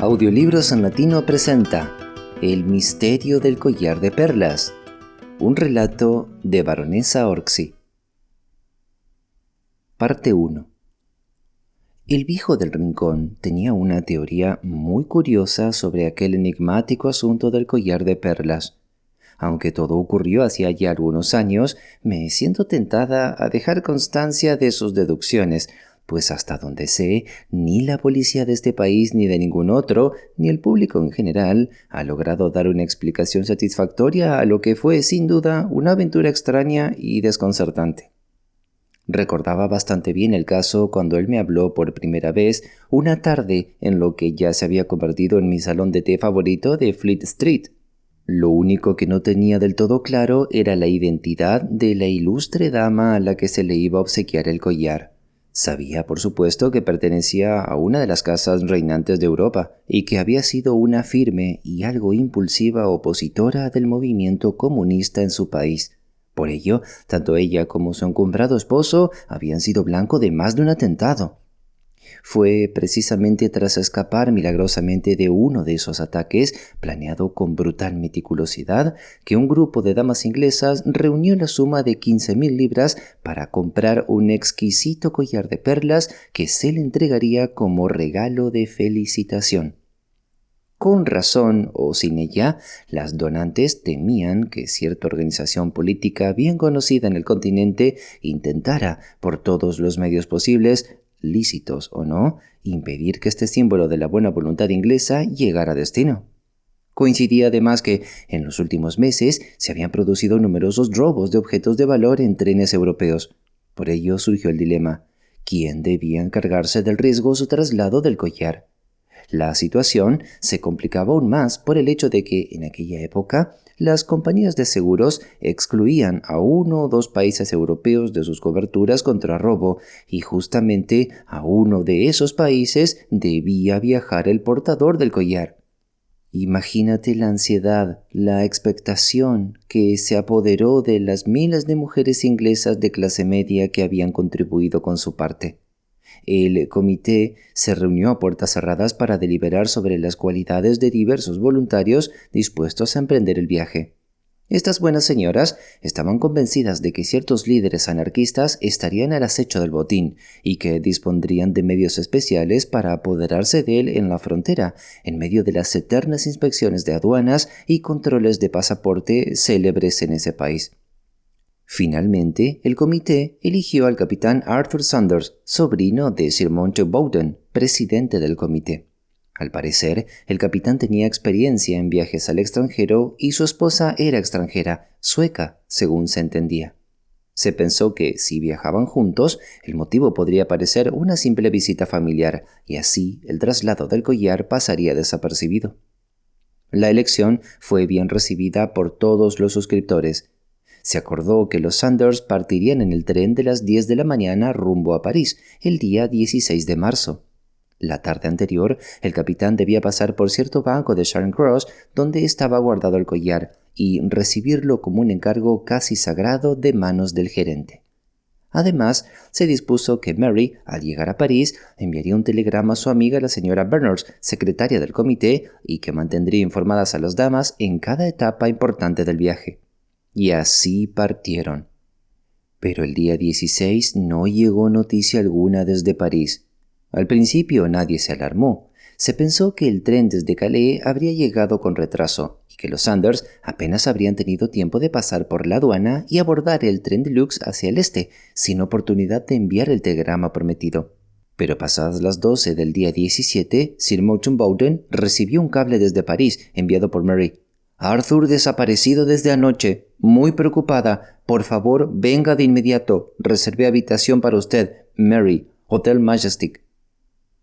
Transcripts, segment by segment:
Audiolibros en Latino presenta El misterio del collar de perlas, un relato de Baronesa Orczy. Parte 1. El viejo del rincón tenía una teoría muy curiosa sobre aquel enigmático asunto del collar de perlas. Aunque todo ocurrió hacía ya algunos años, me siento tentada a dejar constancia de sus deducciones, pues hasta donde sé, ni la policía de este país ni de ningún otro, ni el público en general, ha logrado dar una explicación satisfactoria a lo que fue, sin duda, una aventura extraña y desconcertante. Recordaba bastante bien el caso cuando él me habló por primera vez una tarde en lo que ya se había convertido en mi salón de té favorito de Fleet Street. Lo único que no tenía del todo claro era la identidad de la ilustre dama a la que se le iba a obsequiar el collar. Sabía, por supuesto, que pertenecía a una de las casas reinantes de Europa y que había sido una firme y algo impulsiva opositora del movimiento comunista en su país. Por ello, tanto ella como su encumbrado esposo habían sido blanco de más de un atentado. Fue precisamente tras escapar milagrosamente de uno de esos ataques, planeado con brutal meticulosidad, que un grupo de damas inglesas reunió la suma de 15.000 libras para comprar un exquisito collar de perlas que se le entregaría como regalo de felicitación. Con razón o sin ella, las donantes temían que cierta organización política bien conocida en el continente intentara, por todos los medios posibles, lícitos o no, impedir que este símbolo de la buena voluntad inglesa llegara a destino. Coincidía además que, en los últimos meses, se habían producido numerosos robos de objetos de valor en trenes europeos. Por ello surgió el dilema: ¿quién debía encargarse del riesgoso traslado del collar? La situación se complicaba aún más por el hecho de que, en aquella época, las compañías de seguros excluían a uno o dos países europeos de sus coberturas contra robo, y justamente a uno de esos países debía viajar el portador del collar. Imagínate la ansiedad, la expectación que se apoderó de las miles de mujeres inglesas de clase media que habían contribuido con su parte. El comité se reunió a puertas cerradas para deliberar sobre las cualidades de diversos voluntarios dispuestos a emprender el viaje. Estas buenas señoras estaban convencidas de que ciertos líderes anarquistas estarían al acecho del botín y que dispondrían de medios especiales para apoderarse de él en la frontera, en medio de las eternas inspecciones de aduanas y controles de pasaporte célebres en ese país. Finalmente, el comité eligió al capitán Arthur Sanders, sobrino de Sir Mountbatten, presidente del comité. Al parecer, el capitán tenía experiencia en viajes al extranjero y su esposa era extranjera, sueca, según se entendía. Se pensó que, si viajaban juntos, el motivo podría parecer una simple visita familiar, y así el traslado del collar pasaría desapercibido. La elección fue bien recibida por todos los suscriptores. Se acordó que los Sanders partirían en el tren de las 10 de la mañana rumbo a París, el día 16 de marzo. La tarde anterior, el capitán debía pasar por cierto banco de Charing Cross donde estaba guardado el collar y recibirlo como un encargo casi sagrado de manos del gerente. Además, se dispuso que Mary, al llegar a París, enviaría un telegrama a su amiga la señora Berners, secretaria del comité, y que mantendría informadas a las damas en cada etapa importante del viaje. Y así partieron. Pero el día 16 no llegó noticia alguna desde París. Al principio nadie se alarmó. Se pensó que el tren desde Calais habría llegado con retraso y que los Sanders apenas habrían tenido tiempo de pasar por la aduana y abordar el tren deluxe hacia el este, sin oportunidad de enviar el telegrama prometido. Pero pasadas las 12 del día 17, Sir Mountbatten recibió un cable desde París, enviado por Mary. Arthur desaparecido desde anoche. Muy preocupada. Por favor, venga de inmediato. Reservé habitación para usted. Mary, Hotel Majestic.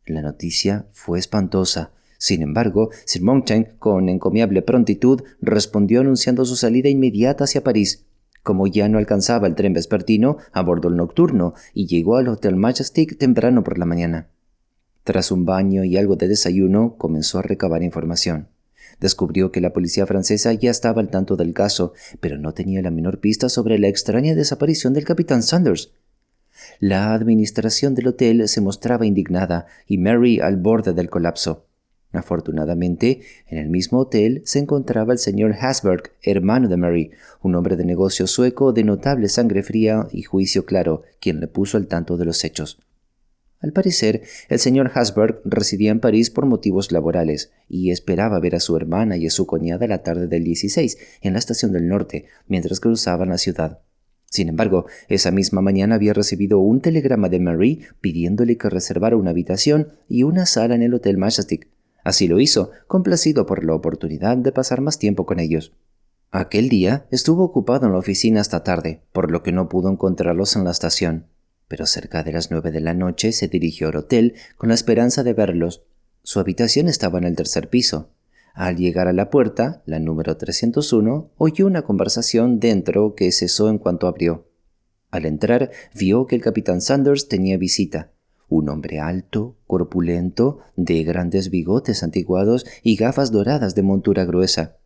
La noticia fue espantosa. Sin embargo, Sir Mountbatten, con encomiable prontitud, respondió anunciando su salida inmediata hacia París. Como ya no alcanzaba el tren vespertino, abordó el nocturno y llegó al Hotel Majestic temprano por la mañana. Tras un baño y algo de desayuno, comenzó a recabar información. Descubrió que la policía francesa ya estaba al tanto del caso, pero no tenía la menor pista sobre la extraña desaparición del capitán Sanders. La administración del hotel se mostraba indignada y Mary al borde del colapso. Afortunadamente, en el mismo hotel se encontraba el señor Hasberg, hermano de Mary, un hombre de negocios sueco de notable sangre fría y juicio claro, quien le puso al tanto de los hechos. Al parecer, el señor Hasberg residía en París por motivos laborales y esperaba ver a su hermana y a su cuñada la tarde del 16 en la estación del norte, mientras cruzaban la ciudad. Sin embargo, esa misma mañana había recibido un telegrama de Marie pidiéndole que reservara una habitación y una sala en el Hotel Majestic. Así lo hizo, complacido por la oportunidad de pasar más tiempo con ellos. Aquel día estuvo ocupado en la oficina hasta tarde, por lo que no pudo encontrarlos en la estación. Pero cerca de las 9 de la noche se dirigió al hotel con la esperanza de verlos. Su habitación estaba en el tercer piso. Al llegar a la puerta, la número 301, oyó una conversación dentro que cesó en cuanto abrió. Al entrar, vio que el capitán Sanders tenía visita. Un hombre alto, corpulento, de grandes bigotes antiguados y gafas doradas de montura gruesa.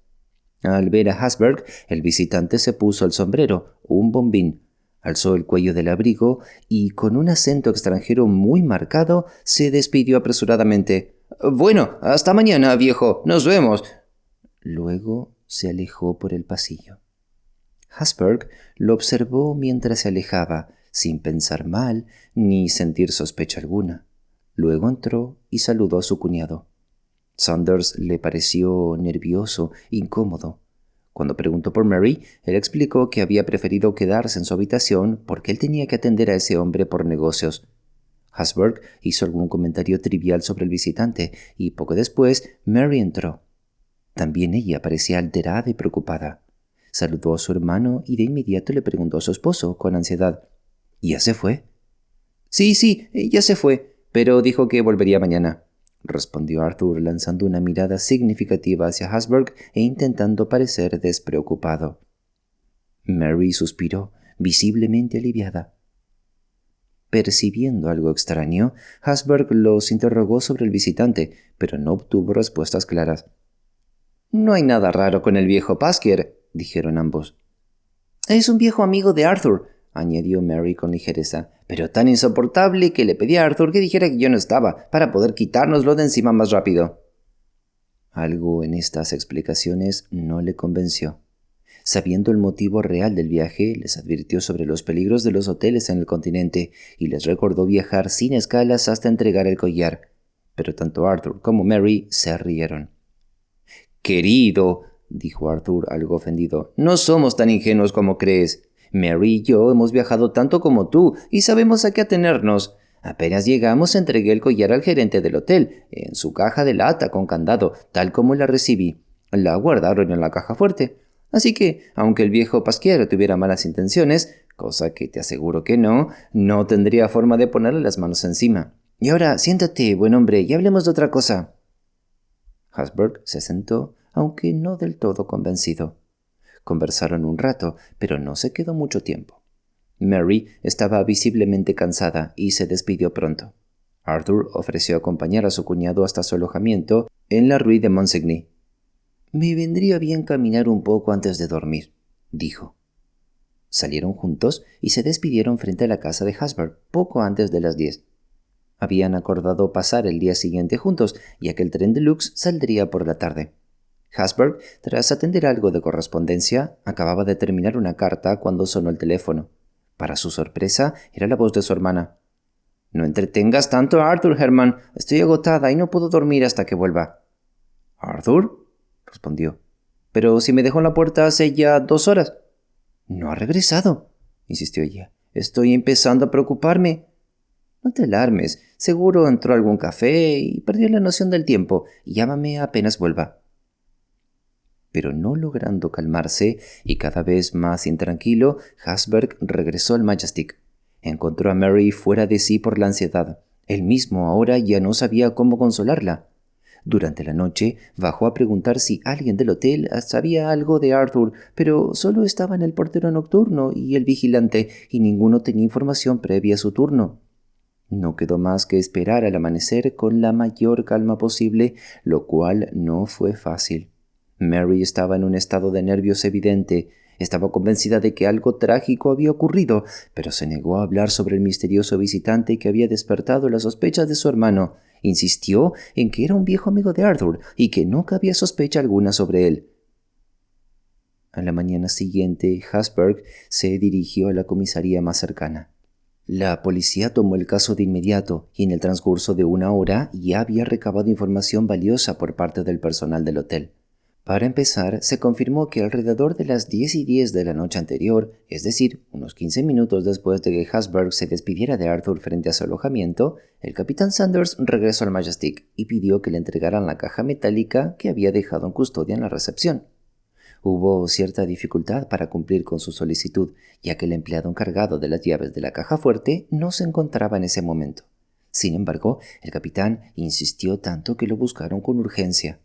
Al ver a Hasberg, el visitante se puso el sombrero, un bombín, alzó el cuello del abrigo y, con un acento extranjero muy marcado, se despidió apresuradamente. «Bueno, hasta mañana, viejo. Nos vemos». Luego se alejó por el pasillo. Hasberg lo observó mientras se alejaba, sin pensar mal ni sentir sospecha alguna. Luego entró y saludó a su cuñado. Sanders le pareció nervioso, incómodo. Cuando preguntó por Mary, él explicó que había preferido quedarse en su habitación porque él tenía que atender a ese hombre por negocios. Hasberg hizo algún comentario trivial sobre el visitante y poco después Mary entró. También ella parecía alterada y preocupada. Saludó a su hermano y de inmediato le preguntó a su esposo con ansiedad. ¿Ya se fue? Sí, ya se fue, pero dijo que volvería mañana, respondió Arthur lanzando una mirada significativa hacia Hasberg e intentando parecer despreocupado. Mary suspiró, visiblemente aliviada. Percibiendo algo extraño, Hasberg los interrogó sobre el visitante, pero no obtuvo respuestas claras. «No hay nada raro con el viejo Paskier», dijeron ambos. «Es un viejo amigo de Arthur», añadió Mary con ligereza, «pero tan insoportable que le pedí a Arthur que dijera que yo no estaba, para poder quitárnoslo de encima más rápido». Algo en estas explicaciones no le convenció. Sabiendo el motivo real del viaje, les advirtió sobre los peligros de los hoteles en el continente y les recordó viajar sin escalas hasta entregar el collar. Pero tanto Arthur como Mary se rieron. «Querido», dijo Arthur algo ofendido, «no somos tan ingenuos como crees. Mary y yo hemos viajado tanto como tú y sabemos a qué atenernos. Apenas llegamos, entregué el collar al gerente del hotel, en su caja de lata con candado, tal como la recibí. La guardaron en la caja fuerte. Así que, aunque el viejo Pasquier tuviera malas intenciones, cosa que te aseguro que no, no tendría forma de ponerle las manos encima. Y ahora, siéntate, buen hombre, y hablemos de otra cosa». Hasberg se sentó, aunque no del todo convencido. Conversaron un rato, pero no se quedó mucho tiempo. Mary estaba visiblemente cansada y se despidió pronto. Arthur ofreció acompañar a su cuñado hasta su alojamiento en la Rue de Monsigny. «Me vendría bien caminar un poco antes de dormir», dijo. Salieron juntos y se despidieron frente a la casa de Hasberg poco antes de las 10. Habían acordado pasar el día siguiente juntos, ya que el tren deluxe saldría por la tarde. Hasberg, tras atender algo de correspondencia, acababa de terminar una carta cuando sonó el teléfono. Para su sorpresa, era la voz de su hermana. «No entretengas tanto a Arthur, Herman. Estoy agotada y no puedo dormir hasta que vuelva». «¿Arthur?», respondió. «Pero si me dejó en la puerta hace ya 2 horas». «No ha regresado», insistió ella. «Estoy empezando a preocuparme». «No te alarmes. Seguro entró a algún café y perdió la noción del tiempo. Llámame apenas vuelva». Pero no logrando calmarse y cada vez más intranquilo, Hasberg regresó al Majestic. Encontró a Mary fuera de sí por la ansiedad. Él mismo ahora ya no sabía cómo consolarla. Durante la noche bajó a preguntar si alguien del hotel sabía algo de Arthur, pero solo estaban el portero nocturno y el vigilante, y ninguno tenía información previa a su turno. No quedó más que esperar al amanecer con la mayor calma posible, lo cual no fue fácil. Mary estaba en un estado de nervios evidente. Estaba convencida de que algo trágico había ocurrido, pero se negó a hablar sobre el misterioso visitante que había despertado las sospechas de su hermano. Insistió en que era un viejo amigo de Arthur y que no cabía sospecha alguna sobre él. A la mañana siguiente, Hasberg se dirigió a la comisaría más cercana. La policía tomó el caso de inmediato y en el transcurso de 1 hora ya había recabado información valiosa por parte del personal del hotel. Para empezar, se confirmó que alrededor de las 10:10 de la noche anterior, es decir, unos 15 minutos después de que Hasberg se despidiera de Arthur frente a su alojamiento, el capitán Sanders regresó al Majestic y pidió que le entregaran la caja metálica que había dejado en custodia en la recepción. Hubo cierta dificultad para cumplir con su solicitud, ya que el empleado encargado de las llaves de la caja fuerte no se encontraba en ese momento. Sin embargo, el capitán insistió tanto que lo buscaron con urgencia.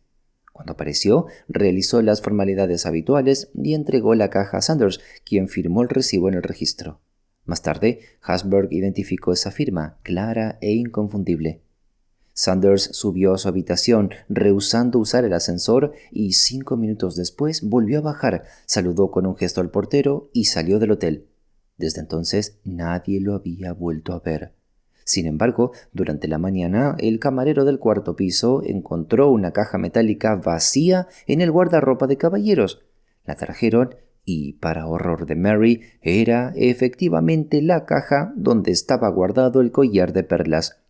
Cuando apareció, realizó las formalidades habituales y entregó la caja a Sanders, quien firmó el recibo en el registro. Más tarde, Hasberg identificó esa firma, clara e inconfundible. Sanders subió a su habitación, rehusando usar el ascensor, y 5 minutos después volvió a bajar, saludó con un gesto al portero y salió del hotel. Desde entonces nadie lo había vuelto a ver. Sin embargo, durante la mañana, el camarero del cuarto piso encontró una caja metálica vacía en el guardarropa de caballeros. La trajeron y, para horror de Mary, era efectivamente la caja donde estaba guardado el collar de perlas.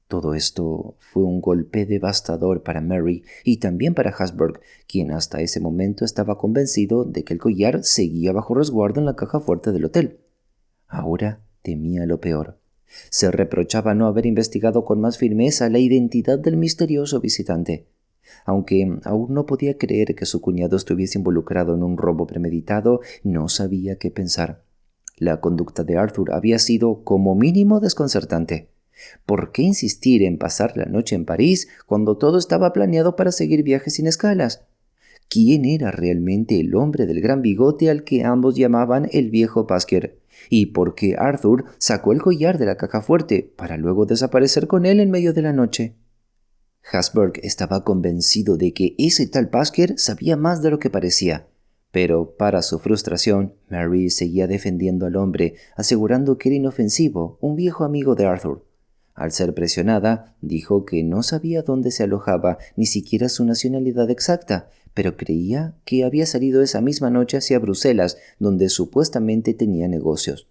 Todo esto fue un golpe devastador para Mary y también para Hasberg, quien hasta ese momento estaba convencido de que el collar seguía bajo resguardo en la caja fuerte del hotel. Ahora temía lo peor. Se reprochaba no haber investigado con más firmeza la identidad del misterioso visitante. Aunque aún no podía creer que su cuñado estuviese involucrado en un robo premeditado, no sabía qué pensar. La conducta de Arthur había sido, como mínimo, desconcertante. ¿Por qué insistir en pasar la noche en París cuando todo estaba planeado para seguir viajes sin escalas? ¿Quién era realmente el hombre del gran bigote al que ambos llamaban el viejo Pasker? ¿Y por qué Arthur sacó el collar de la caja fuerte para luego desaparecer con él en medio de la noche? Hasberg estaba convencido de que ese tal Pasker sabía más de lo que parecía. Pero, para su frustración, Mary seguía defendiendo al hombre, asegurando que era inofensivo, un viejo amigo de Arthur. Al ser presionada, dijo que no sabía dónde se alojaba, ni siquiera su nacionalidad exacta, pero creía que había salido esa misma noche hacia Bruselas, donde supuestamente tenía negocios.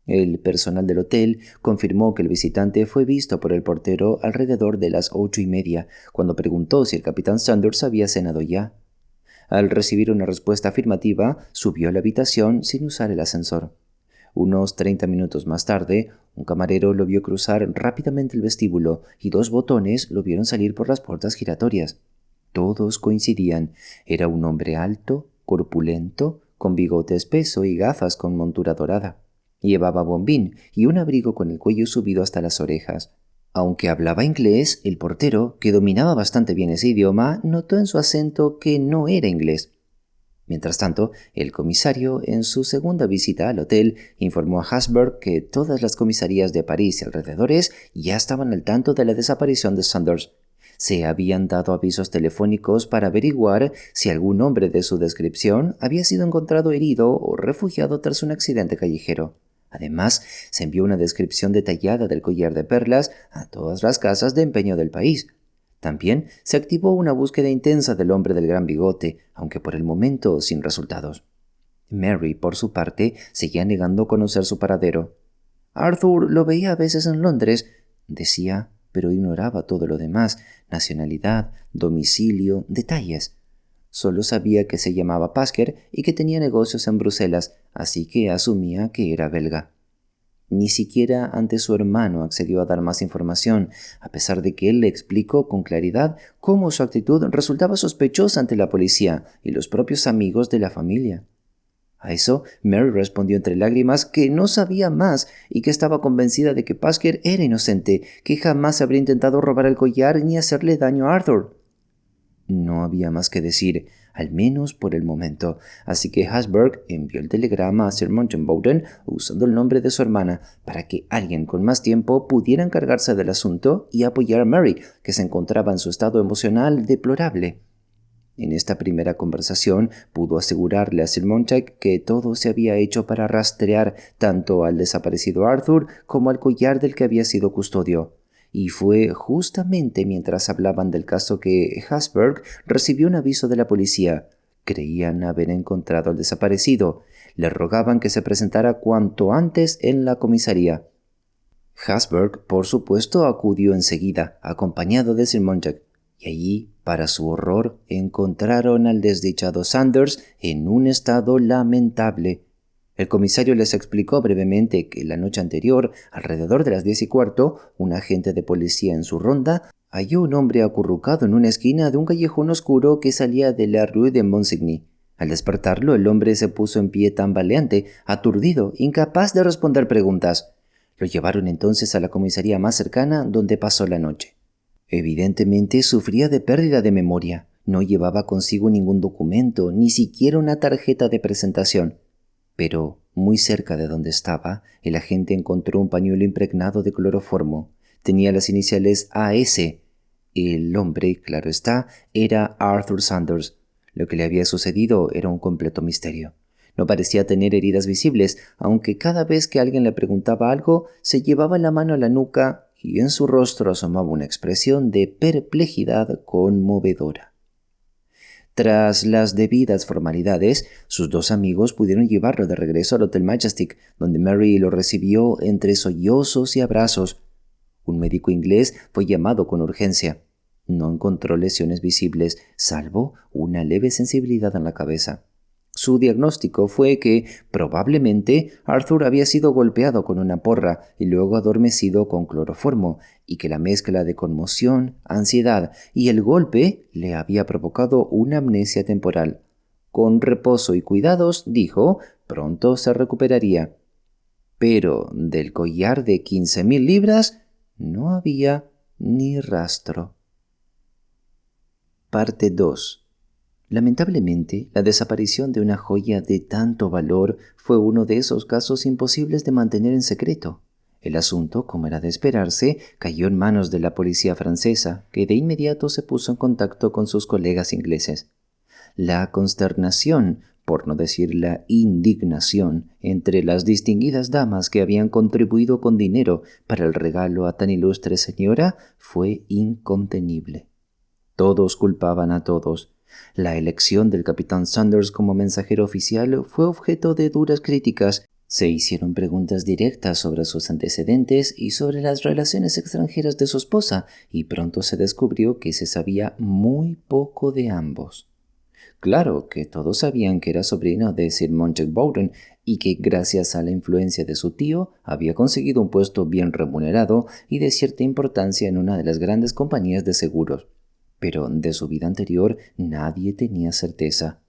El personal del hotel confirmó que el visitante fue visto por el portero alrededor de las 8:30, cuando preguntó si el capitán Sanders había cenado ya. Al recibir una respuesta afirmativa, subió a la habitación sin usar el ascensor. Unos 30 minutos más tarde, un camarero lo vio cruzar rápidamente el vestíbulo y 2 botones lo vieron salir por las puertas giratorias. Todos coincidían. Era un hombre alto, corpulento, con bigote espeso y gafas con montura dorada. Llevaba bombín y un abrigo con el cuello subido hasta las orejas. Aunque hablaba inglés, el portero, que dominaba bastante bien ese idioma, notó en su acento que no era inglés. Mientras tanto, el comisario, en su segunda visita al hotel, informó a Hasberg que todas las comisarías de París y alrededores ya estaban al tanto de la desaparición de Sanders. Se habían dado avisos telefónicos para averiguar si algún hombre de su descripción había sido encontrado herido o refugiado tras un accidente callejero. Además, se envió una descripción detallada del collar de perlas a todas las casas de empeño del país. También se activó una búsqueda intensa del hombre del gran bigote, aunque por el momento sin resultados. Mary, por su parte, seguía negando conocer su paradero. Arthur lo veía a veces en Londres, decía, pero ignoraba todo lo demás: nacionalidad, domicilio, detalles. Solo sabía que se llamaba Pasker y que tenía negocios en Bruselas, así que asumía que era belga. Ni siquiera ante su hermano accedió a dar más información, a pesar de que él le explicó con claridad cómo su actitud resultaba sospechosa ante la policía y los propios amigos de la familia. A eso, Mary respondió entre lágrimas que no sabía más y que estaba convencida de que Pasker era inocente, que jamás habría intentado robar el collar ni hacerle daño a Arthur. No había más que decir, al menos por el momento, así que Hasberg envió el telegrama a Sir Montabauden usando el nombre de su hermana para que alguien con más tiempo pudiera encargarse del asunto y apoyar a Mary, que se encontraba en su estado emocional deplorable. En esta primera conversación pudo asegurarle a Sir Montague que todo se había hecho para rastrear tanto al desaparecido Arthur como al collar del que había sido custodio. Y fue justamente mientras hablaban del caso que Hasburg recibió un aviso de la policía. Creían haber encontrado al desaparecido. Le rogaban que se presentara cuanto antes en la comisaría. Hasburg, por supuesto, acudió enseguida, acompañado de Sir Montague, y allí, para su horror, encontraron al desdichado Sanders en un estado lamentable. El comisario les explicó brevemente que la noche anterior, alrededor de las 10:15, un agente de policía en su ronda halló un hombre acurrucado en una esquina de un callejón oscuro que salía de la Rue de Monsigny. Al despertarlo, el hombre se puso en pie tambaleante, aturdido, incapaz de responder preguntas. Lo llevaron entonces a la comisaría más cercana, donde pasó la noche. Evidentemente sufría de pérdida de memoria. No llevaba consigo ningún documento, ni siquiera una tarjeta de presentación. Pero, muy cerca de donde estaba, el agente encontró un pañuelo impregnado de cloroformo. Tenía las iniciales AS. El hombre, claro está, era Arthur Sanders. Lo que le había sucedido era un completo misterio. No parecía tener heridas visibles, aunque cada vez que alguien le preguntaba algo, se llevaba la mano a la nuca y en su rostro asomaba una expresión de perplejidad conmovedora. Tras las debidas formalidades, sus dos amigos pudieron llevarlo de regreso al Hotel Majestic, donde Mary lo recibió entre sollozos y abrazos. Un médico inglés fue llamado con urgencia. No encontró lesiones visibles, salvo una leve sensibilidad en la cabeza. Su diagnóstico fue que probablemente Arthur había sido golpeado con una porra y luego adormecido con cloroformo, y que la mezcla de conmoción, ansiedad y el golpe le había provocado una amnesia temporal. Con reposo y cuidados, dijo, pronto se recuperaría. Pero del collar de 15.000 libras no había ni rastro. Parte 2. Lamentablemente, la desaparición de una joya de tanto valor fue uno de esos casos imposibles de mantener en secreto. El asunto, como era de esperarse, cayó en manos de la policía francesa, que de inmediato se puso en contacto con sus colegas ingleses. La consternación, por no decir la indignación, entre las distinguidas damas que habían contribuido con dinero para el regalo a tan ilustre señora fue incontenible. Todos culpaban a todos. La elección del capitán Sanders como mensajero oficial fue objeto de duras críticas. Se hicieron preguntas directas sobre sus antecedentes y sobre las relaciones extranjeras de su esposa, y pronto se descubrió que se sabía muy poco de ambos. Claro que todos sabían que era sobrino de Sir Montague Bowden y que gracias a la influencia de su tío había conseguido un puesto bien remunerado y de cierta importancia en una de las grandes compañías de seguros. Pero de su vida anterior nadie tenía certeza.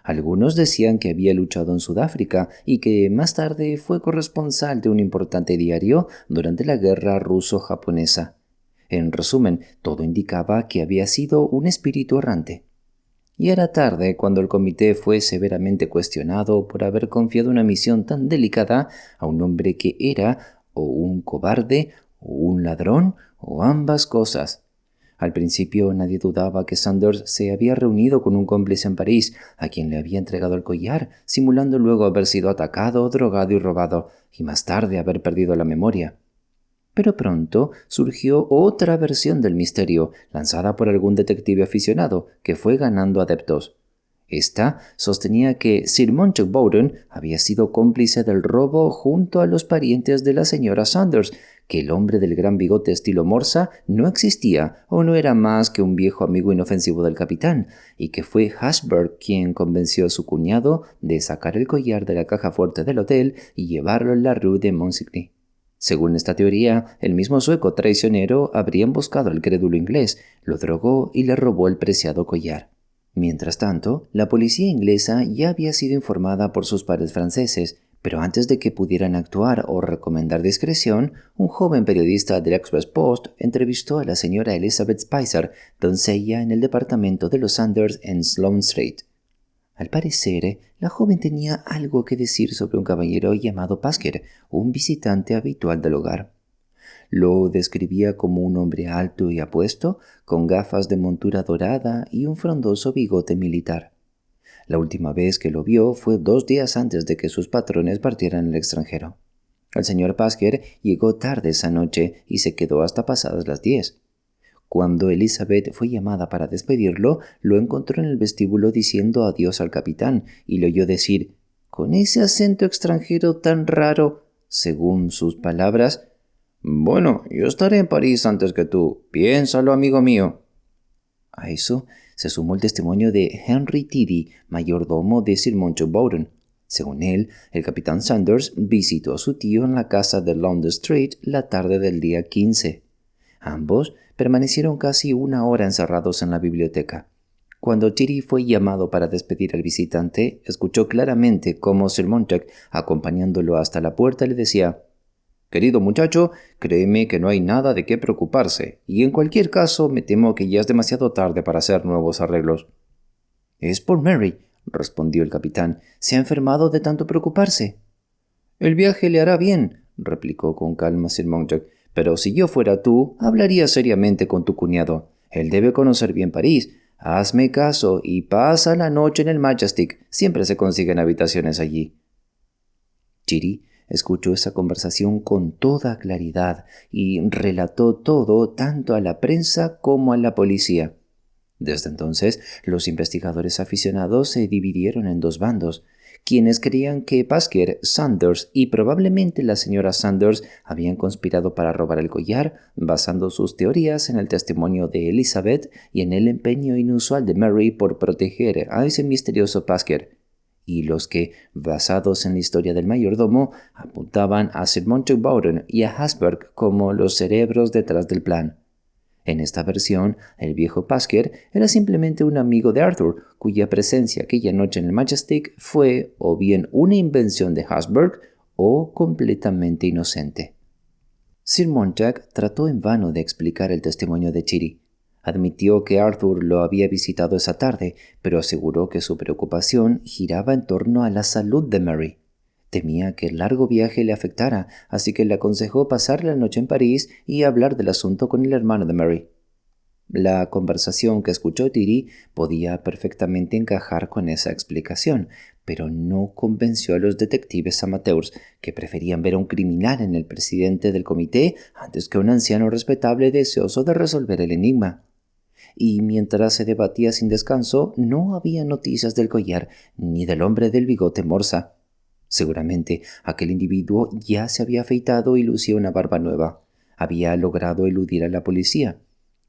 Algunos decían que había luchado en Sudáfrica y que más tarde fue corresponsal de un importante diario durante la guerra ruso-japonesa. En resumen, todo indicaba que había sido un espíritu errante. Y era tarde cuando el comité fue severamente cuestionado por haber confiado una misión tan delicada a un hombre que era o un cobarde o un ladrón o ambas cosas. Al principio nadie dudaba que Sanders se había reunido con un cómplice en París, a quien le había entregado el collar, simulando luego haber sido atacado, drogado y robado, y más tarde haber perdido la memoria. Pero pronto surgió otra versión del misterio, lanzada por algún detective aficionado, que fue ganando adeptos. Esta sostenía que Sir Montague Bowden había sido cómplice del robo junto a los parientes de la señora Sanders, que el hombre del gran bigote estilo morsa no existía o no era más que un viejo amigo inofensivo del capitán, y que fue Hasburg quien convenció a su cuñado de sacar el collar de la caja fuerte del hotel y llevarlo a la Rue de Monsigny. Según esta teoría, el mismo sueco traicionero habría emboscado al crédulo inglés, lo drogó y le robó el preciado collar. Mientras tanto, la policía inglesa ya había sido informada por sus pares franceses, pero antes de que pudieran actuar o recomendar discreción, un joven periodista del Express Post entrevistó a la señora Elizabeth Spicer, doncella en el departamento de los Sanders en Sloane Street. Al parecer, la joven tenía algo que decir sobre un caballero llamado Pasker, un visitante habitual del hogar. Lo describía como un hombre alto y apuesto, con gafas de montura dorada y un frondoso bigote militar. La última vez que lo vio fue 2 días antes de que sus patrones partieran al extranjero. El señor Pasker llegó tarde esa noche y se quedó hasta pasadas las 10. Cuando Elizabeth fue llamada para despedirlo, lo encontró en el vestíbulo diciendo adiós al capitán y le oyó decir, con ese acento extranjero tan raro, según sus palabras, «Bueno, yo estaré en París antes que tú. Piénsalo, amigo mío». A eso se sumó el testimonio de Henry Tiddy, mayordomo de Sir Montague Bowden. Según él, el capitán Sanders visitó a su tío en la casa de London Street la tarde del día 15. Ambos permanecieron casi 1 hora encerrados en la biblioteca. Cuando Tiddy fue llamado para despedir al visitante, escuchó claramente cómo Sir Montague, acompañándolo hasta la puerta, le decía, «Querido muchacho, créeme que no hay nada de qué preocuparse, y en cualquier caso me temo que ya es demasiado tarde para hacer nuevos arreglos». «Es por Mary», respondió el capitán. «Se ha enfermado de tanto preocuparse». «El viaje le hará bien», replicó con calma Sir Montague. «Pero si yo fuera tú, hablaría seriamente con tu cuñado. Él debe conocer bien París. Hazme caso y pasa la noche en el Majestic. Siempre se consiguen habitaciones allí». Chiri escuchó esa conversación con toda claridad y relató todo tanto a la prensa como a la policía. Desde entonces, los investigadores aficionados se dividieron en 2 bandos. Quienes creían que Pasker, Sanders y probablemente la señora Sanders habían conspirado para robar el collar, basando sus teorías en el testimonio de Elizabeth y en el empeño inusual de Mary por proteger a ese misterioso Pasker. Y los que, basados en la historia del mayordomo, apuntaban a Sir Montague Bowden y a Hasburg como los cerebros detrás del plan. En esta versión, el viejo Pasker era simplemente un amigo de Arthur, cuya presencia aquella noche en el Majestic fue o bien una invención de Hasburg o completamente inocente. Sir Montague trató en vano de explicar el testimonio de Chiri. Admitió que Arthur lo había visitado esa tarde, pero aseguró que su preocupación giraba en torno a la salud de Mary. Temía que el largo viaje le afectara, así que le aconsejó pasar la noche en París y hablar del asunto con el hermano de Mary. La conversación que escuchó Tiddy podía perfectamente encajar con esa explicación, pero no convenció a los detectives amateurs, que preferían ver a un criminal en el presidente del comité antes que a un anciano respetable deseoso de resolver el enigma. Y mientras se debatía sin descanso, no había noticias del collar ni del hombre del bigote morsa. Seguramente aquel individuo ya se había afeitado y lucía una barba nueva. Había logrado eludir a la policía.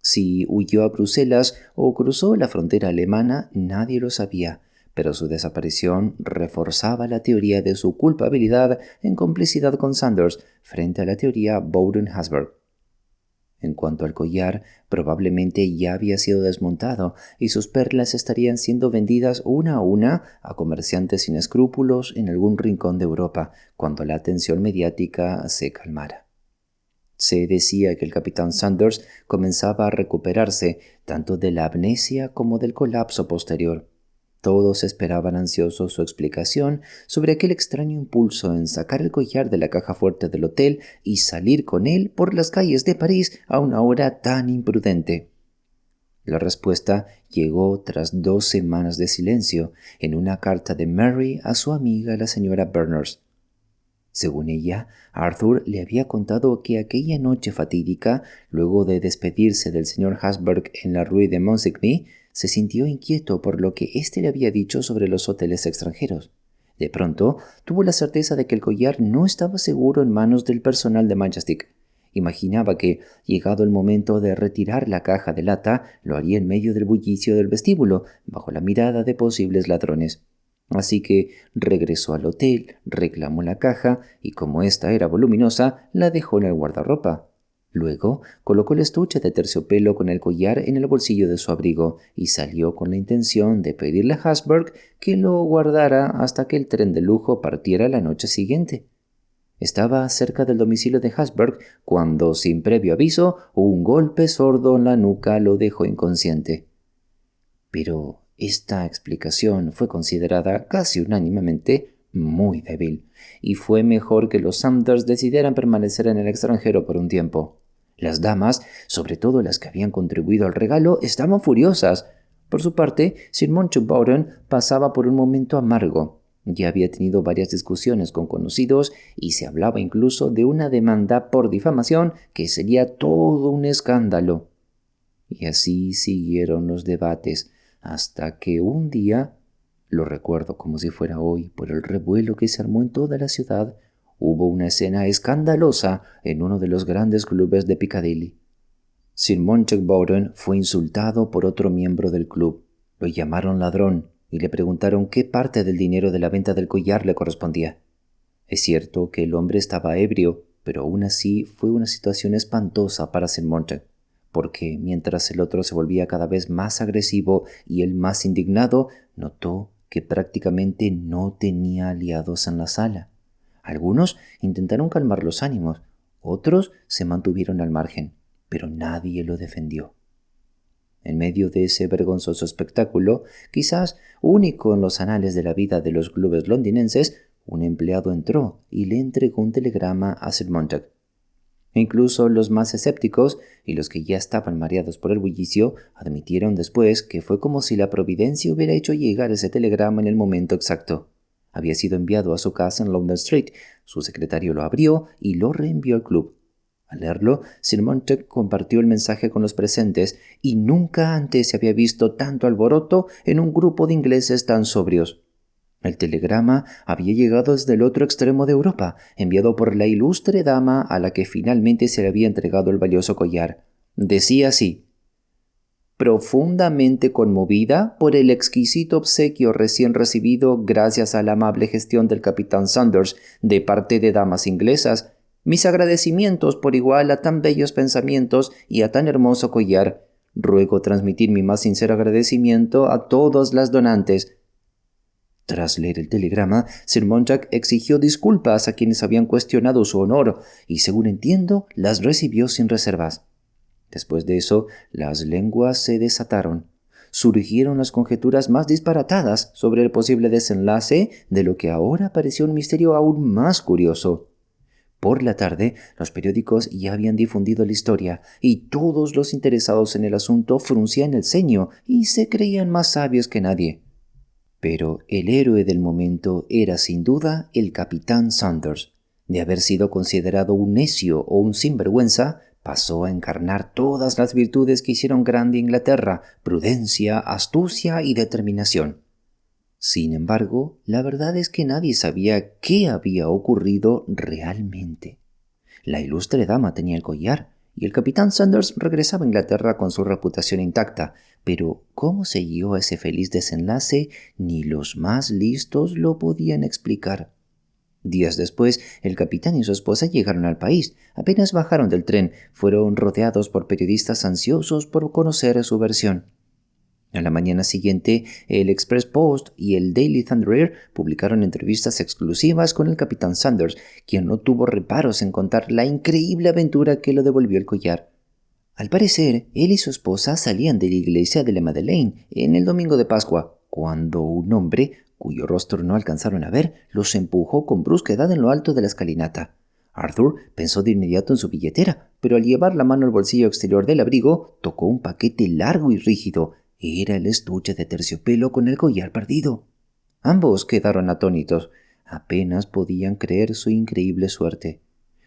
Si huyó a Bruselas o cruzó la frontera alemana, nadie lo sabía, pero su desaparición reforzaba la teoría de su culpabilidad en complicidad con Sanders frente a la teoría Bowden-Hasburg. En cuanto al collar, probablemente ya había sido desmontado y sus perlas estarían siendo vendidas una a una a comerciantes sin escrúpulos en algún rincón de Europa cuando la atención mediática se calmara. Se decía que el capitán Sanders comenzaba a recuperarse tanto de la amnesia como del colapso posterior. Todos esperaban ansiosos su explicación sobre aquel extraño impulso en sacar el collar de la caja fuerte del hotel y salir con él por las calles de París a una hora tan imprudente. La respuesta llegó tras 2 semanas de silencio en una carta de Mary a su amiga la señora Berners. Según ella, Arthur le había contado que aquella noche fatídica, luego de despedirse del señor Hasburg en la rue de Monsigny, se sintió inquieto por lo que éste le había dicho sobre los hoteles extranjeros. De pronto, tuvo la certeza de que el collar no estaba seguro en manos del personal de Majestic. Imaginaba que, llegado el momento de retirar la caja de lata, lo haría en medio del bullicio del vestíbulo, bajo la mirada de posibles ladrones. Así que regresó al hotel, reclamó la caja y, como ésta era voluminosa, la dejó en el guardarropa. Luego colocó el estuche de terciopelo con el collar en el bolsillo de su abrigo y salió con la intención de pedirle a Hasburg que lo guardara hasta que el tren de lujo partiera la noche siguiente. Estaba cerca del domicilio de Hasburg cuando, sin previo aviso, un golpe sordo en la nuca lo dejó inconsciente. Pero esta explicación fue considerada casi unánimemente muy débil, y fue mejor que los Sanders decidieran permanecer en el extranjero por un tiempo. Las damas, sobre todo las que habían contribuido al regalo, estaban furiosas. Por su parte, Sir Montagu pasaba por un momento amargo. Ya había tenido varias discusiones con conocidos y se hablaba incluso de una demanda por difamación que sería todo un escándalo. Y así siguieron los debates hasta que un día, lo recuerdo como si fuera hoy por el revuelo que se armó en toda la ciudad, hubo una escena escandalosa en uno de los grandes clubes de Piccadilly. Sir Montagu fue insultado por otro miembro del club. Lo llamaron ladrón y le preguntaron qué parte del dinero de la venta del collar le correspondía. Es cierto que el hombre estaba ebrio, pero aún así fue una situación espantosa para Sir Montagu, porque mientras el otro se volvía cada vez más agresivo y él más indignado, notó que prácticamente no tenía aliados en la sala. Algunos intentaron calmar los ánimos, otros se mantuvieron al margen, pero nadie lo defendió. En medio de ese vergonzoso espectáculo, quizás único en los anales de la vida de los clubes londinenses, un empleado entró y le entregó un telegrama a Sir Montagu. Incluso los más escépticos y los que ya estaban mareados por el bullicio admitieron después que fue como si la providencia hubiera hecho llegar ese telegrama en el momento exacto. Había sido enviado a su casa en London Street, su secretario lo abrió y lo reenvió al club. Al leerlo, Sir Montagu compartió el mensaje con los presentes y nunca antes se había visto tanto alboroto en un grupo de ingleses tan sobrios. El telegrama había llegado desde el otro extremo de Europa, enviado por la ilustre dama a la que finalmente se le había entregado el valioso collar. Decía así: profundamente conmovida por el exquisito obsequio recién recibido gracias a la amable gestión del capitán Sanders de parte de damas inglesas, mis agradecimientos por igual a tan bellos pensamientos y a tan hermoso collar. Ruego transmitir mi más sincero agradecimiento a todas las donantes. Tras leer el telegrama, Sir Montagu exigió disculpas a quienes habían cuestionado su honor y, según entiendo, las recibió sin reservas. Después de eso, las lenguas se desataron. Surgieron las conjeturas más disparatadas sobre el posible desenlace de lo que ahora parecía un misterio aún más curioso. Por la tarde, los periódicos ya habían difundido la historia y todos los interesados en el asunto fruncían el ceño y se creían más sabios que nadie. Pero el héroe del momento era sin duda el capitán Sanders. De haber sido considerado un necio o un sinvergüenza, pasó a encarnar todas las virtudes que hicieron grande Inglaterra: prudencia, astucia y determinación. Sin embargo, la verdad es que nadie sabía qué había ocurrido realmente. La ilustre dama tenía el collar y el capitán Sanders regresaba a Inglaterra con su reputación intacta, pero cómo se llegó a ese feliz desenlace ni los más listos lo podían explicar. Días después, el capitán y su esposa llegaron al país. Apenas bajaron del tren, fueron rodeados por periodistas ansiosos por conocer su versión. A la mañana siguiente, el Express Post y el Daily Thunderer publicaron entrevistas exclusivas con el capitán Sanders, quien no tuvo reparos en contar la increíble aventura que lo devolvió el collar. Al parecer, él y su esposa salían de la iglesia de la Madeleine en el domingo de Pascua, cuando un hombre, cuyo rostro no alcanzaron a ver, los empujó con brusquedad en lo alto de la escalinata. Arthur pensó de inmediato en su billetera, pero al llevar la mano al bolsillo exterior del abrigo, tocó un paquete largo y rígido. Era el estuche de terciopelo con el collar perdido. Ambos quedaron atónitos. Apenas podían creer su increíble suerte.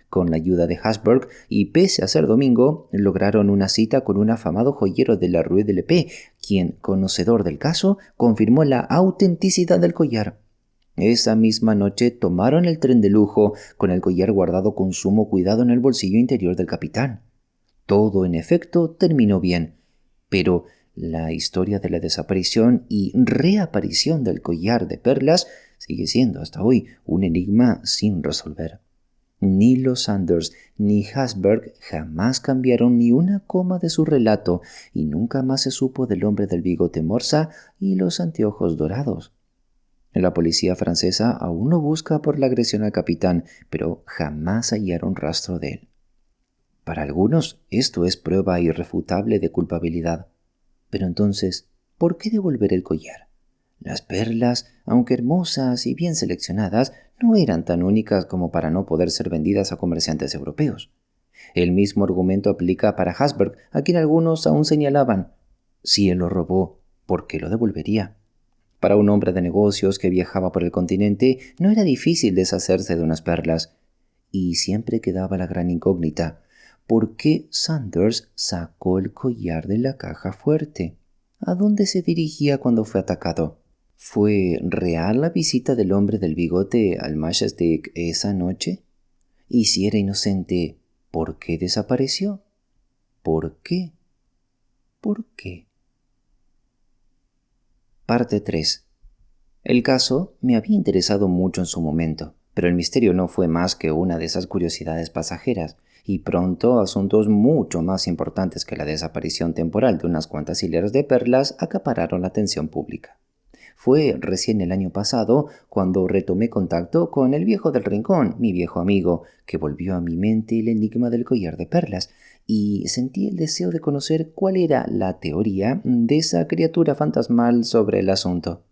Con la ayuda de Habsburg, y pese a ser domingo, lograron una cita con un afamado joyero de la Rue de l'Épée, quien, conocedor del caso, confirmó la autenticidad del collar. Esa misma noche tomaron el tren de lujo, con el collar guardado con sumo cuidado en el bolsillo interior del capitán. Todo, en efecto, terminó bien, pero la historia de la desaparición y reaparición del collar de perlas sigue siendo hasta hoy un enigma sin resolver. Ni los Sanders ni Habsburg jamás cambiaron ni una coma de su relato y nunca más se supo del hombre del bigote morsa y los anteojos dorados. La policía francesa aún lo busca por la agresión al capitán, pero jamás hallaron rastro de él. Para algunos esto es prueba irrefutable de culpabilidad. Pero entonces, ¿por qué devolver el collar? Las perlas, aunque hermosas y bien seleccionadas, no eran tan únicas como para no poder ser vendidas a comerciantes europeos. El mismo argumento aplica para Hasberg, a quien algunos aún señalaban: si él lo robó, ¿por qué lo devolvería? Para un hombre de negocios que viajaba por el continente, no era difícil deshacerse de unas perlas. Y siempre quedaba la gran incógnita: ¿por qué Sanders sacó el collar de la caja fuerte? ¿A dónde se dirigía cuando fue atacado? ¿Fue real la visita del hombre del bigote al Majestic esa noche? Y si era inocente, ¿por qué desapareció? ¿Por qué? ¿Por qué? Parte 3. El caso me había interesado mucho en su momento, pero el misterio no fue más que una de esas curiosidades pasajeras, y pronto asuntos mucho más importantes que la desaparición temporal de unas cuantas hileras de perlas acapararon la atención pública. Fue recién el año pasado cuando retomé contacto con el viejo del rincón, mi viejo amigo, que volvió a mi mente el enigma del collar de perlas, y sentí el deseo de conocer cuál era la teoría de esa criatura fantasmal sobre el asunto.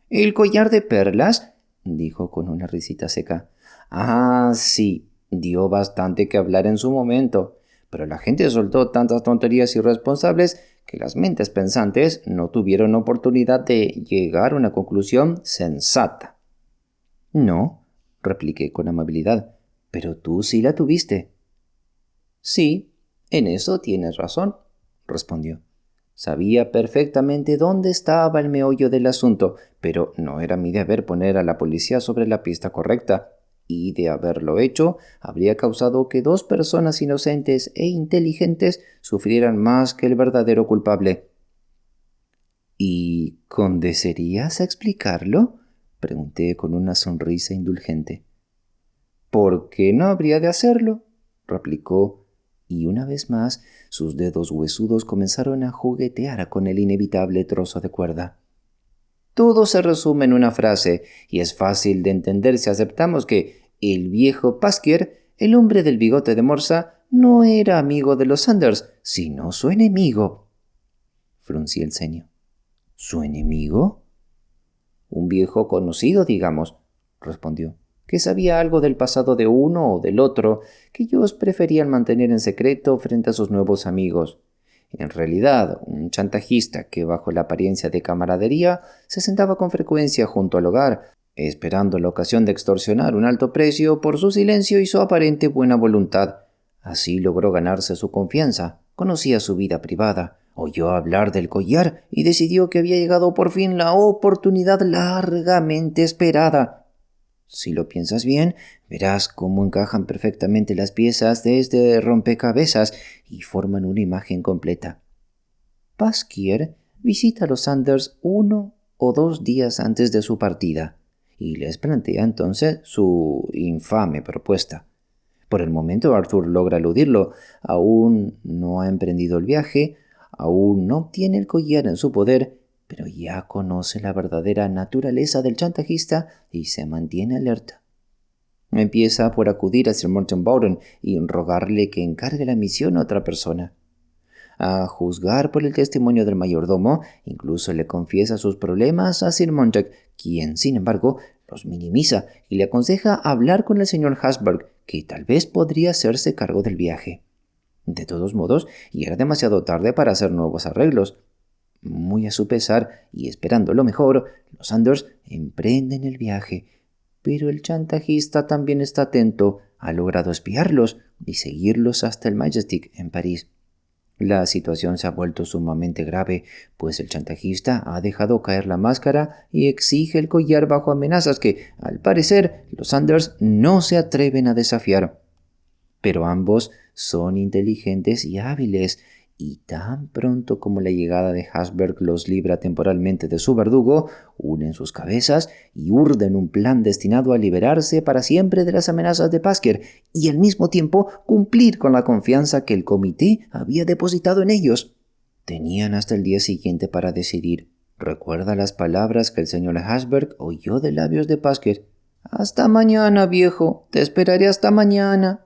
¿El collar de perlas?, dijo con una risita seca. Ah, sí, dio bastante que hablar en su momento, pero la gente soltó tantas tonterías irresponsables que las mentes pensantes no tuvieron oportunidad de llegar a una conclusión sensata. No, repliqué con amabilidad, pero tú sí la tuviste. Sí, en eso tienes razón, respondió. Sabía perfectamente dónde estaba el meollo del asunto, pero no era mi deber poner a la policía sobre la pista correcta, y de haberlo hecho, habría causado que dos personas inocentes e inteligentes sufrieran más que el verdadero culpable. ¿Y condecerías a explicarlo?, pregunté con una sonrisa indulgente. ¿Por qué no habría de hacerlo?, replicó, y una vez más sus dedos huesudos comenzaron a juguetear con el inevitable trozo de cuerda. Todo se resume en una frase, y es fácil de entender si aceptamos que el viejo Pasquier, el hombre del bigote de morsa, no era amigo de los Sanders, sino su enemigo. Fruncí el ceño. ¿Su enemigo? Un viejo conocido, digamos, respondió, que sabía algo del pasado de uno o del otro, que ellos preferían mantener en secreto frente a sus nuevos amigos. En realidad, un chantajista que, bajo la apariencia de camaradería, se sentaba con frecuencia junto al hogar, esperando la ocasión de extorsionar un alto precio por su silencio y su aparente buena voluntad. Así logró ganarse su confianza, conocía su vida privada, oyó hablar del collar y decidió que había llegado por fin la oportunidad largamente esperada. Si lo piensas bien, verás cómo encajan perfectamente las piezas de este rompecabezas y forman una imagen completa. Pasquier visita a los Sanders 1 o 2 días antes de su partida y les plantea entonces su infame propuesta. Por el momento Arthur logra eludirlo, aún no ha emprendido el viaje, aún no tiene el collar en su poder, pero ya conoce la verdadera naturaleza del chantajista y se mantiene alerta. Empieza por acudir a Sir Morton Bowden y rogarle que encargue la misión a otra persona. A juzgar por el testimonio del mayordomo, incluso le confiesa sus problemas a Sir Montague, quien, sin embargo, los minimiza y le aconseja hablar con el señor Hasberg, que tal vez podría hacerse cargo del viaje. De todos modos, ya era demasiado tarde para hacer nuevos arreglos. Muy a su pesar y esperando lo mejor, los Sanders emprenden el viaje, pero el chantajista también está atento, ha logrado espiarlos y seguirlos hasta el Majestic en París. La situación se ha vuelto sumamente grave, pues el chantajista ha dejado caer la máscara y exige el collar bajo amenazas que, al parecer, los Sanders no se atreven a desafiar. Pero ambos son inteligentes y hábiles, y tan pronto como la llegada de Hasberg los libra temporalmente de su verdugo, unen sus cabezas y urden un plan destinado a liberarse para siempre de las amenazas de Pasquier y al mismo tiempo cumplir con la confianza que el comité había depositado en ellos. Tenían hasta el día siguiente para decidir. Recuerda las palabras que el señor Hasberg oyó de labios de Pasquier. «Hasta mañana, viejo. Te esperaré hasta mañana».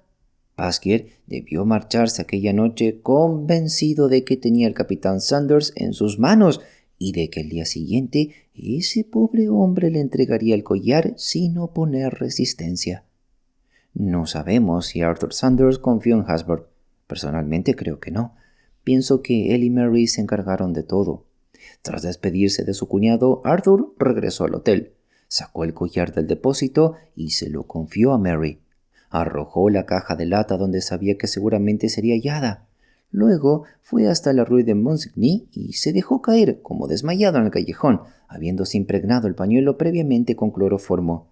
Pasquier debió marcharse aquella noche convencido de que tenía al capitán Sanders en sus manos y de que el día siguiente ese pobre hombre le entregaría el collar sin oponer resistencia. No sabemos si Arthur Sanders confió en Hasbro. Personalmente creo que no. Pienso que él y Mary se encargaron de todo. Tras despedirse de su cuñado, Arthur regresó al hotel, sacó el collar del depósito y se lo confió a Mary. Arrojó la caja de lata donde sabía que seguramente sería hallada. Luego fue hasta la rue de Monsigny y se dejó caer como desmayado en el callejón, habiéndose impregnado el pañuelo previamente con cloroformo.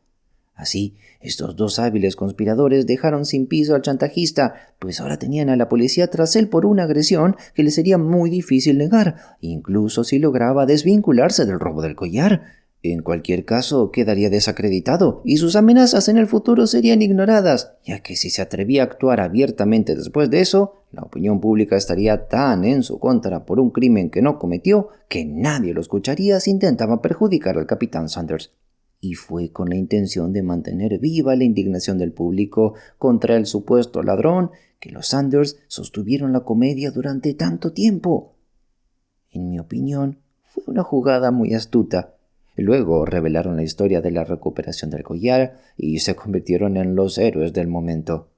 Así, estos dos hábiles conspiradores dejaron sin piso al chantajista, pues ahora tenían a la policía tras él por una agresión que le sería muy difícil negar, incluso si lograba desvincularse del robo del collar. En cualquier caso, quedaría desacreditado y sus amenazas en el futuro serían ignoradas, ya que si se atrevía a actuar abiertamente después de eso, la opinión pública estaría tan en su contra por un crimen que no cometió que nadie lo escucharía si intentaba perjudicar al capitán Sanders. Y fue con la intención de mantener viva la indignación del público contra el supuesto ladrón que los Sanders sostuvieron la comedia durante tanto tiempo. En mi opinión, fue una jugada muy astuta. Luego revelaron la historia de la recuperación del collar y se convirtieron en los héroes del momento.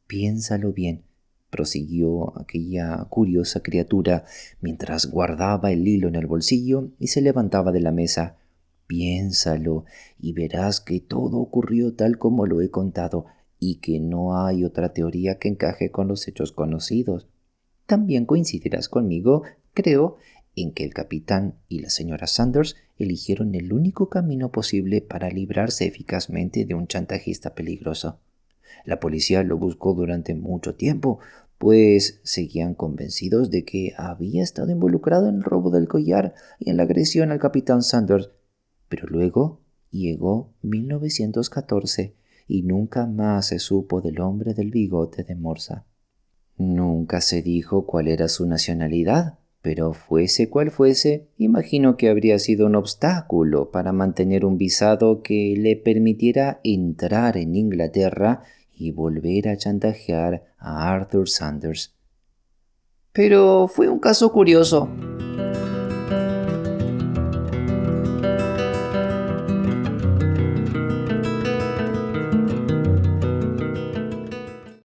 Piénsalo bien, prosiguió aquella curiosa criatura mientras guardaba el hilo en el bolsillo y se levantaba de la mesa. Piénsalo y verás que todo ocurrió tal como lo he contado y que no hay otra teoría que encaje con los hechos conocidos. También coincidirás conmigo, creo, en que el capitán y la señora Sanders eligieron el único camino posible para librarse eficazmente de un chantajista peligroso. La policía lo buscó durante mucho tiempo, pues seguían convencidos de que había estado involucrado en el robo del collar y en la agresión al capitán Sanders. Pero luego llegó 1914 y nunca más se supo del hombre del bigote de morsa. Nunca se dijo cuál era su nacionalidad, pero fuese cual fuese, imagino que habría sido un obstáculo para mantener un visado que le permitiera entrar en Inglaterra y volver a chantajear a Arthur Sanders. Pero fue un caso curioso,